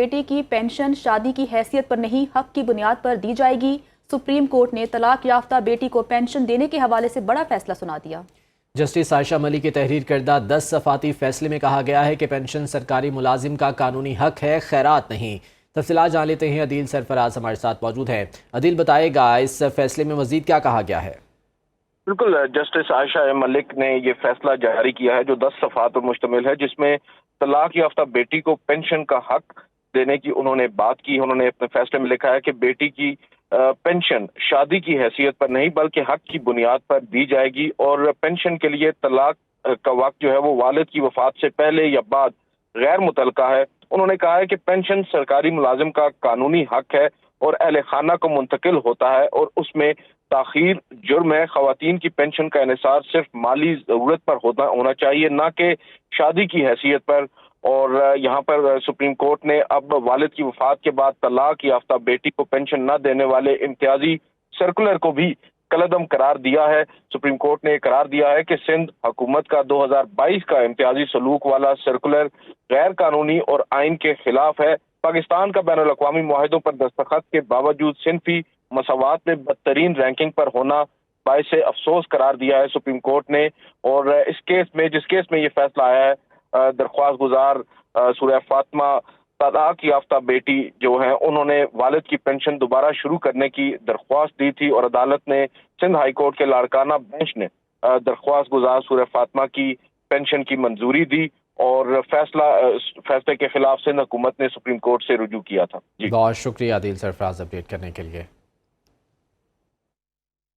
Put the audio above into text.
بیٹی کی پینشن شادی کی حیثیت پر نہیں حق کی بنیاد پر دی جائے گی۔ سپریم کورٹ نے طلاق یافتہ بیٹی کو پینشن دینے کے حوالے سے بڑا فیصلہ سنا دیا۔ جسٹس عائشہ ملک کی تحریر کردہ 10 صفحاتی فیصلے میں کہا گیا ہے کہ پینشن سرکاری ملازم کا قانونی حق ہے، خیرات نہیں۔ تفصیلات جان لیتے ہیں، عدیل سرفراز ہمارے ساتھ موجود ہیں۔ عدیل بتائے گا اس فیصلے میں مزید کیا کہا گیا ہے؟ بالکل، جسٹس عائشہ ملک نے یہ فیصلہ جاری کیا ہے جو 10 صفحات پر مشتمل ہے، جس میں طلاق یافتہ بیٹی کو پینشن کا حق دینے کی انہوں نے بات کی۔ انہوں نے اپنے فیصلے میں لکھا ہے کہ بیٹی کی پینشن شادی کی حیثیت پر نہیں بلکہ حق کی بنیاد پر دی جائے گی، اور پینشن کے لیے طلاق کا وقت جو ہے وہ والد کی وفات سے پہلے یا بعد غیر متعلقہ ہے۔ انہوں نے کہا ہے کہ پینشن سرکاری ملازم کا قانونی حق ہے اور اہل خانہ کو منتقل ہوتا ہے، اور اس میں تاخیر جرم ہے۔ خواتین کی پینشن کا انحصار صرف مالی ضرورت پر ہونا چاہیے، نہ کہ شادی کی حیثیت پر۔ اور یہاں پر سپریم کورٹ نے اب والد کی وفات کے بعد طلاق یافتہ بیٹی کو پینشن نہ دینے والے امتیازی سرکولر کو بھی کالعدم قرار دیا ہے۔ سپریم کورٹ نے یہ قرار دیا ہے کہ سندھ حکومت کا 2022 کا امتیازی سلوک والا سرکولر غیر قانونی اور آئین کے خلاف ہے۔ پاکستان کا بین الاقوامی معاہدوں پر دستخط کے باوجود صنفی مساوات میں بدترین رینکنگ پر ہونا باعث افسوس قرار دیا ہے سپریم کورٹ نے۔ اور جس کیس میں یہ فیصلہ آیا ہے، درخواست گزار سورہ فاطمہ طلاق یافتہ بیٹی جو ہیں انہوں نے والد کی پینشن دوبارہ شروع کرنے کی درخواست دی تھی، اور عدالت نے سندھ ہائی کورٹ کے لاڑکانہ بینچ نے درخواست گزار سورہ فاطمہ کی پینشن کی منظوری دی، اور فیصلے کے خلاف سندھ حکومت نے سپریم کورٹ سے رجوع کیا تھا۔ بہت شکریہ عدیل سرفراز اپڈیٹ کرنے کے لیے۔